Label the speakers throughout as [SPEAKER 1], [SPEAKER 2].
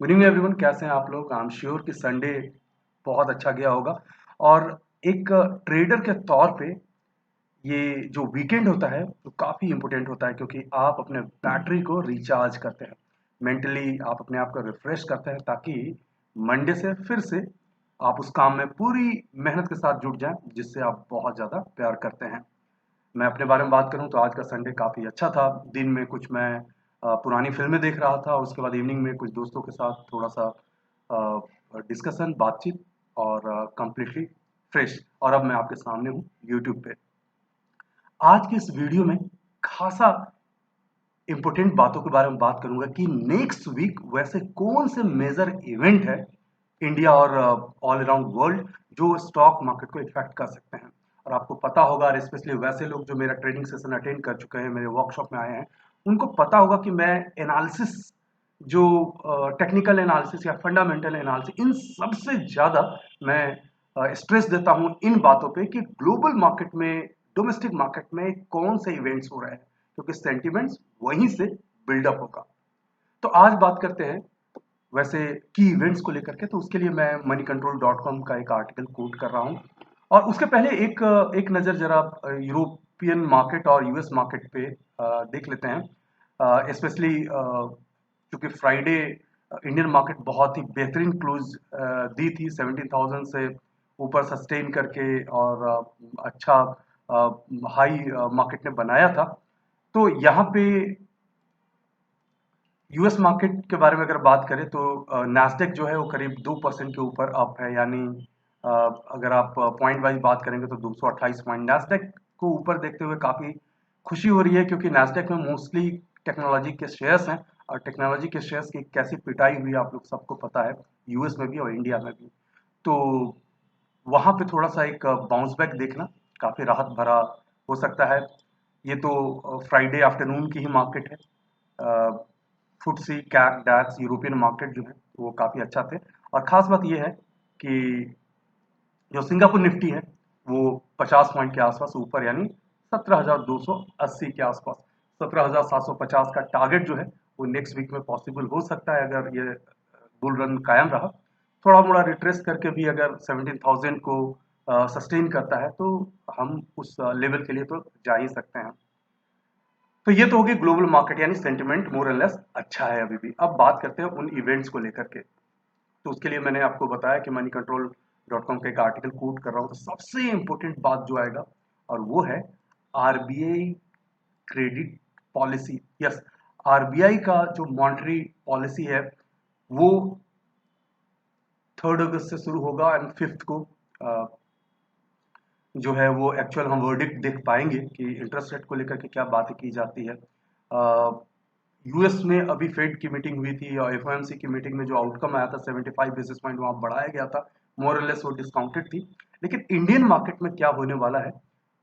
[SPEAKER 1] Good evening everyone, कैसे हैं आप लोग। आई एम श्योर कि संडे बहुत अच्छा गया होगा। और एक ट्रेडर के तौर पे ये जो वीकेंड होता है वो काफ़ी इम्पोर्टेंट होता है, क्योंकि आप अपने बैटरी को रिचार्ज करते हैं, मेंटली आप अपने आप को रिफ्रेश करते हैं, ताकि मंडे से फिर से आप उस काम में पूरी मेहनत के साथ जुट जाएं जिससे आप बहुत ज़्यादा प्यार करते हैं। मैं अपने बारे में बात करूं तो आज का संडे काफ़ी अच्छा था। दिन में कुछ मैं पुरानी फ़िल्में देख रहा था, उसके बाद इवनिंग में कुछ दोस्तों के साथ थोड़ा-सा डिस्कशन, बातचीत और कंप्लीटली फ्रेश। और अब मैं आपके सामने हूँ यूट्यूब पे। आज की इस वीडियो में खासा इम्पोर्टेंट बातों के बारे में बात करूंगा कि नेक्स्ट वीक वैसे कौन से मेजर इवेंट है इंडिया और ऑल अराउंड वर्ल्ड जो स्टॉक मार्केट को इफेक्ट कर सकते हैं। और आपको पता होगा, और स्पेशली वैसे लोग जो मेरा ट्रेडिंग सेशन अटेंड कर चुके हैं, मेरे वर्कशॉप में आए हैं, उनको पता होगा कि मैं एनालिसिस, जो टेक्निकल एनालिसिस या फंडामेंटल एनालिसिस, इन सबसे ज़्यादा मैं स्ट्रेस देता हूँ इन बातों पे कि ग्लोबल मार्केट में, डोमेस्टिक मार्केट में कौन से इवेंट्स हो रहे हैं, क्योंकि सेंटिमेंट्स वहीं से बिल्डअप होगा। तो आज बात करते हैं वैसे की इवेंट्स को लेकर के। तो उसके लिए मैं moneycontrol.com का एक आर्टिकल कोट कर रहा हूँ। और उसके पहले एक नज़र जरा यूरोपियन मार्केट और यूएस मार्केट पे देख लेते हैं। स्पेशली क्योंकि फ्राइडे इंडियन मार्केट बहुत ही बेहतरीन क्लोज दी थी, 17,000 से ऊपर सस्टेन करके, और अच्छा हाई मार्केट ने बनाया था। तो यहाँ पे यूएस मार्केट के बारे में अगर बात करें तो नास्डेक जो है वो करीब 2% के ऊपर अप है, यानी अ, अगर आप पॉइंट वाइज बात करेंगे तो 228 पॉइंट नास्डेक को ऊपर देखते हुए काफ़ी खुशी हो रही है, क्योंकि नास्डेक में मोस्टली टेक्नोलॉजी के शेयर्स हैं। और टेक्नोलॉजी के शेयर्स की कैसी पिटाई हुई आप लोग सबको पता है, यूएस में भी और इंडिया में भी। तो वहाँ पे थोड़ा सा एक बाउंस बैक देखना काफ़ी राहत भरा हो सकता है। ये तो फ्राइडे आफ्टरनून की ही मार्केट है। फुटसी, कैप, डैक्स, यूरोपियन मार्केट जो है वो काफ़ी अच्छा थे। और ख़ास बात ये है कि जो सिंगापुर निफ्टी है वो 50 पॉइंट के आसपास ऊपर, यानी 17,280 के आसपास। 17,750 का टारगेट जो है वो नेक्स्ट वीक में पॉसिबल हो सकता है, अगर ये बुल रन कायम रहा। थोड़ा मोड़ा रिट्रेस करके भी अगर 17,000 को सस्टेन करता है तो हम उस लेवल के लिए तो जा ही सकते हैं। तो ये तो होगी ग्लोबल मार्केट, यानी सेंटिमेंट मोर एंड लेस अच्छा है अभी भी। अब बात करते हैं उन इवेंट्स को लेकर के। तो उसके लिए मैंने आपको बताया कि मनी कंट्रोल डॉट कॉम का एक आर्टिकल कोट कर रहा हूँ। तो सबसे इंपॉर्टेंट बात जो आएगा और वो है RBI credit policy. Yes, RBI का जो मॉनेटरी पॉलिसी है वो 3 अगस्त से शुरू होगा, एंड 5 को जो है वो एक्चुअल हम वर्डिक्ट देख पाएंगे कि इंटरेस्ट रेट को लेकर के क्या बातें की जाती है। यूएस में अभी फेड की मीटिंग हुई थी और एफओएमसी की मीटिंग में जो आउटकम आया था 75 बेसिस पॉइंट वहां बढ़ाया गया था। मोरलेस वो डिस्काउंटेड थी। लेकिन इंडियन मार्केट में क्या होने वाला है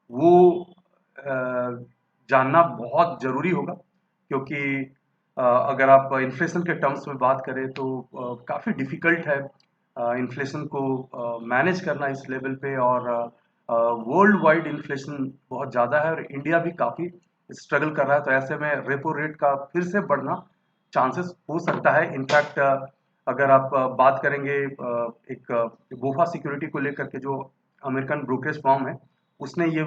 [SPEAKER 1] वो जानना बहुत जरूरी होगा, क्योंकि अगर आप इन्फ्लेशन के टर्म्स में बात करें तो काफ़ी डिफिकल्ट है इन्फ्लेशन को मैनेज करना इस लेवल पे। और वर्ल्ड वाइड इन्फ्लेशन बहुत ज़्यादा है और इंडिया भी काफ़ी स्ट्रगल कर रहा है। तो ऐसे में रेपो रेट का फिर से बढ़ना चांसेस हो सकता है। इनफैक्ट अगर आप बात करेंगे एक बोफा सिक्योरिटी को लेकर के, जो अमेरिकन ब्रोकरेज फर्म है, उसने ये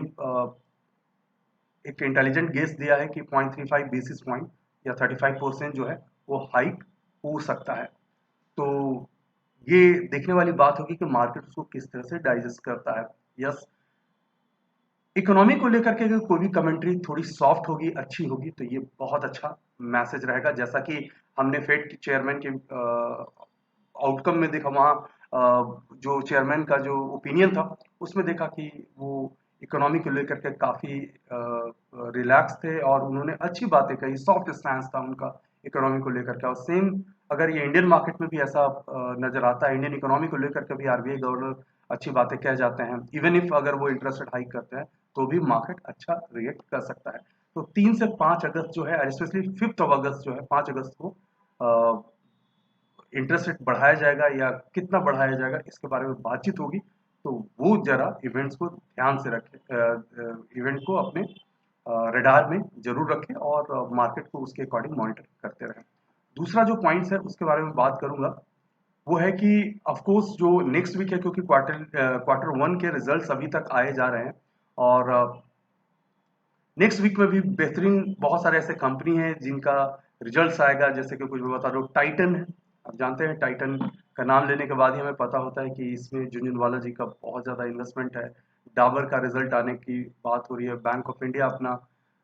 [SPEAKER 1] एक इंटेलिजेंट गेस दिया है कि 0.35 बेसिस पॉइंट या 35% जो है वो हाइक हो सकता है। तो ये देखने वाली बात होगी कि मार्केट उसको किस तरह से डाइजेस्ट करता है। यस, इकोनॉमी को लेकर के अगर कोई भी कमेंट्री थोड़ी सॉफ्ट होगी, अच्छी होगी, तो ये बहुत अच्छा मैसेज रहेगा। जैसा कि हमने फेड के चेयरमैन के आउटकम में देखा, वहाँ जो चेयरमैन का जो ओपिनियन था उसमें देखा कि वो इकोनॉमी को लेकर के काफ़ी रिलैक्स थे और उन्होंने अच्छी बातें कही, सॉफ्ट स्टैंस था उनका इकोनॉमी को लेकर के। और सेम अगर ये इंडियन मार्केट में भी ऐसा नजर आता है, इंडियन इकोनॉमी को लेकर के भी आरबीआई गवर्नर अच्छी बातें कह जाते हैं, इवन इफ अगर वो इंटरेस्ट रेट हाइक करते हैं तो भी मार्केट अच्छा रिएक्ट कर सकता है। तो 3 से 5 अगस्त जो है, स्पेशली 5 अगस्त जो है, 5 अगस्त को इंटरेस्ट रेट बढ़ाया जाएगा या कितना बढ़ाया जाएगा इसके बारे में बातचीत होगी। तो वो जरा इवेंट्स को ध्यान से रखें, इवेंट को अपने रडार में जरूर रखें और मार्केट को उसके अकॉर्डिंग मॉनिटर करते रहें। दूसरा जो पॉइंट्स है उसके बारे में बात करूंगा, वो है कि ऑफ कोर्स जो नेक्स्ट वीक है, क्योंकि क्वार्टर वन के रिजल्ट्स अभी तक आए जा रहे हैं, और नेक्स्ट वीक में भी बेहतरीन बहुत सारे ऐसे कंपनी हैं जिनका रिजल्ट्स आएगा। जैसे कि कुछ मैं बता दूं, टाइटन है। आप जानते हैं टाइटन का नाम लेने के बाद ही हमें पता होता है कि इसमें झुनझुनवाला जी का बहुत ज़्यादा इन्वेस्टमेंट है। डाबर का रिजल्ट आने की बात हो रही है। बैंक ऑफ इंडिया अपना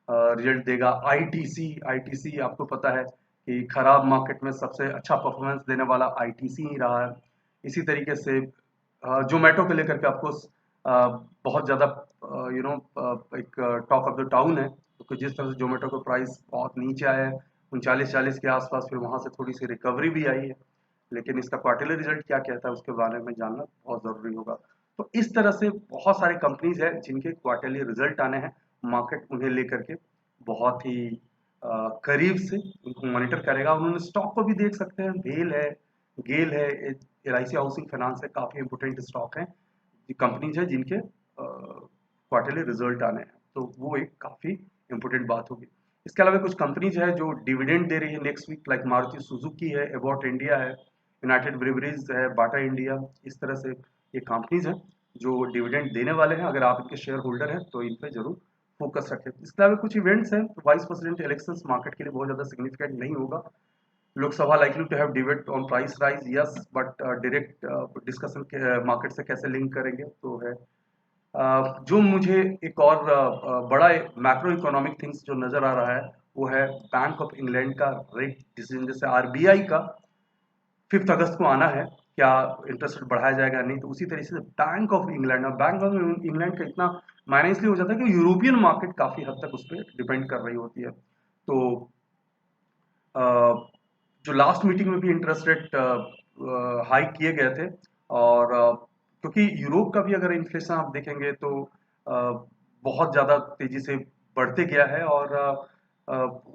[SPEAKER 1] रिजल्ट देगा। आईटीसी आपको पता है कि खराब मार्केट में सबसे अच्छा परफॉर्मेंस देने वाला आईटीसी ही रहा है। इसी तरीके से जोमेटो को लेकर के आपको बहुत ज़्यादा एक टॉक ऑफ द टाउन है, क्योंकि जिस तरह से जोमेटो का प्राइस बहुत नीचे आया है 39-40 के आसपास, फिर वहाँ से थोड़ी सी रिकवरी भी आई है, लेकिन इसका क्वार्टरली रिजल्ट क्या कहता है उसके बारे में जानना बहुत ज़रूरी होगा। तो इस तरह से बहुत सारे कंपनीज हैं जिनके क्वार्टरली रिजल्ट आने हैं। मार्केट उन्हें लेकर के बहुत ही करीब से उनको मॉनिटर करेगा। उन्होंने स्टॉक को भी देख सकते हैं, गेल है, एलआईसी हाउसिंग फाइनेंस है, काफ़ी इंपोर्टेंट स्टॉक हैं, कंपनीज है जिनके क्वार्टरली रिजल्ट आने हैं, तो वो एक काफ़ी इंपोर्टेंट बात होगी। इसके अलावा कुछ कंपनीज है जो डिविडेंड दे रही है next week, like Maruti Suzuki है, एबॉट इंडिया है, यूनाइटेड ब्रेवरीज है, बाटा इंडिया। इस तरह से ये कंपनीज हैं जो डिविडेंड देने वाले हैं। अगर आप इनके शेयर होल्डर हैं तो इन पर जरूर फोकस रखें। इसके अलावा कुछ इवेंट्स हैं। वाइस प्रेसिडेंट इलेक्शंस मार्केट के लिए बहुत ज़्यादा सिग्निफिकेंट नहीं होगा। Lok Sabha likely to have debate on price rise, yes, but direct discussion के मार्केट से कैसे लिंक करेंगे तो है। जो मुझे एक और बड़ा मैक्रो इकोनॉमिक थिंग्स जो नज़र आ रहा है वो है बैंक ऑफ इंग्लैंड का रेट डिसीजन। जैसे आरबीआई का 5 अगस्त को आना है, क्या इंटरेस्ट रेट बढ़ाया जाएगा नहीं, तो उसी तरीके से बैंक ऑफ इंग्लैंड का इतना मायने इसलिए हो जाता है कि यूरोपियन मार्केट काफ़ी हद तक उस पर डिपेंड कर रही होती है। तो जो लास्ट मीटिंग में भी इंटरेस्ट रेट हाइक किए गए थे, और क्योंकि यूरोप का भी अगर इन्फ्लेशन आप देखेंगे तो बहुत ज़्यादा तेज़ी से बढ़ते गया है, और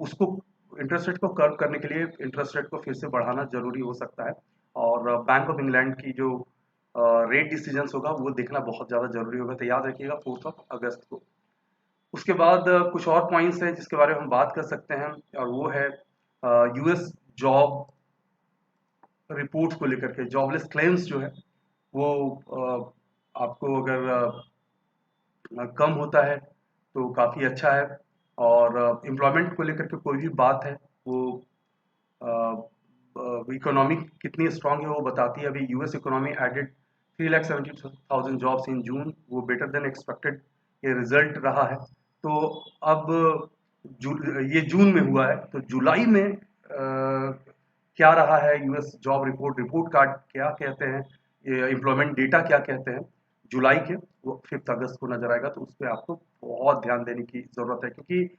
[SPEAKER 1] उसको इंटरेस्ट रेट को कर्व करने के लिए इंटरेस्ट रेट को फिर से बढ़ाना जरूरी हो सकता है। और बैंक ऑफ इंग्लैंड की जो रेट डिसीजंस होगा वो देखना बहुत ज़्यादा जरूरी होगा। तो याद रखिएगा 4 अगस्त को। उसके बाद कुछ और पॉइंट्स हैं जिसके बारे में हम बात कर सकते हैं, और वो है यूएस जॉब रिपोर्ट्स को लेकर के। जॉबलेस क्लेम्स जो है वो आपको अगर कम होता है तो काफ़ी अच्छा है। और एम्प्लॉयमेंट को लेकर के कोई भी बात है वो इकोनॉमी कितनी स्ट्रांग है वो बताती है। अभी US economy added 3,70,000 jobs in June, वो बेटर देन एक्सपेक्टेड ये रिजल्ट रहा है। तो अब ये जून में हुआ है, तो जुलाई में क्या रहा है यूएस जॉब रिपोर्ट कार्ड क्या कहते हैं, एम्प्लॉयमेंट डेटा क्या कहते हैं जुलाई के, वो 5 अगस्त को नजर आएगा। तो उस पर आपको बहुत ध्यान देने की जरूरत है, क्योंकि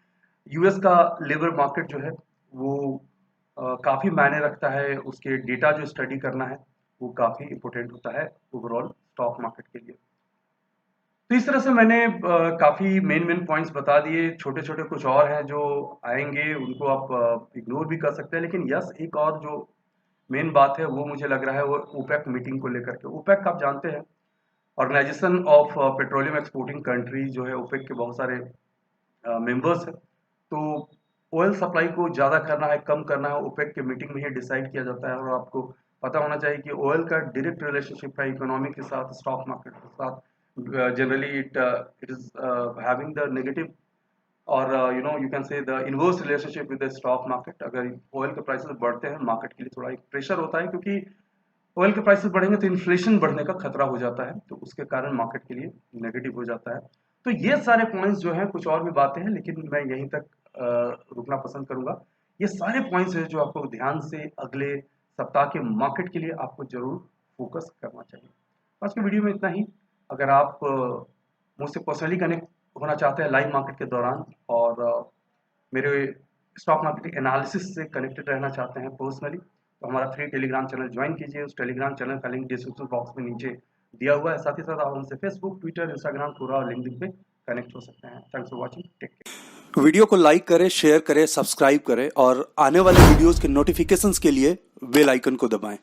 [SPEAKER 1] यूएस का लेबर मार्केट जो है वो काफ़ी मायने रखता है। उसके डेटा जो स्टडी करना है वो काफ़ी इंपॉर्टेंट होता है ओवरऑल स्टॉक मार्केट के लिए। तो इस तरह से मैंने काफ़ी मेन पॉइंट्स बता दिए। छोटे छोटे कुछ और हैं जो आएंगे, उनको आप इग्नोर भी कर सकते हैं, लेकिन यस, एक और जो मेन बात है वो मुझे लग रहा है वो ओपेक मीटिंग को लेकर के। ओपेक आप जानते हैं, organisation of petroleum exporting countries जो है, ओपेक के बहुत सारे मेंबर्स हैं। तो ऑयल सप्लाई को ज़्यादा करना है कम करना है ओपेक के मीटिंग में ही डिसाइड किया जाता है। और आपको पता होना चाहिए कि ऑयल का डायरेक्ट रिलेशनशिप है इकोनॉमी के साथ, स्टॉक मार्केट के साथ। Generally it is having the negative, और you can say the inverse relationship with the stock market. अगर ऑयल के प्राइसेस बढ़ते हैं मार्केट के लिए थोड़ा एक प्रेशर होता है, क्योंकि ऑयल के प्राइसेस बढ़ेंगे तो इन्फ्लेशन बढ़ने का खतरा हो जाता है, तो उसके कारण मार्केट के लिए नेगेटिव हो जाता है। तो ये सारे पॉइंट्स जो हैं, कुछ और भी बातें हैं लेकिन मैं यहीं तक रुकना पसंद करूंगा। ये सारे पॉइंट्स हैं जो आपको ध्यान से अगले सप्ताह के मार्केट के लिए आपको जरूर फोकस करना चाहिए। आज की वीडियो में इतना ही। अगर आप मुझसे पर्सनली कनेक्ट होना चाहते हैं लाइव मार्केट के दौरान, और मेरे स्टॉक मार्केट एनालिसिस से कनेक्टेड रहना चाहते हैं पर्सनली, तो हमारा फ्री टेलीग्राम चैनल ज्वाइन कीजिए। उस टेलीग्राम चैनल का लिंक डिस्क्रिप्शन बॉक्स में नीचे दिया हुआ है। साथ ही साथ आप हमसे फेसबुक, ट्विटर, इंस्टाग्राम, पूरा और लिंक्डइन पे कनेक्ट हो सकते हैं। Thanks for watching, take care.
[SPEAKER 2] Video को लाइक करें, शेयर करें, सब्सक्राइब करें और आने वाले वीडियोस के नोटिफिकेशंस के लिए बेल आइकन को दबाएं।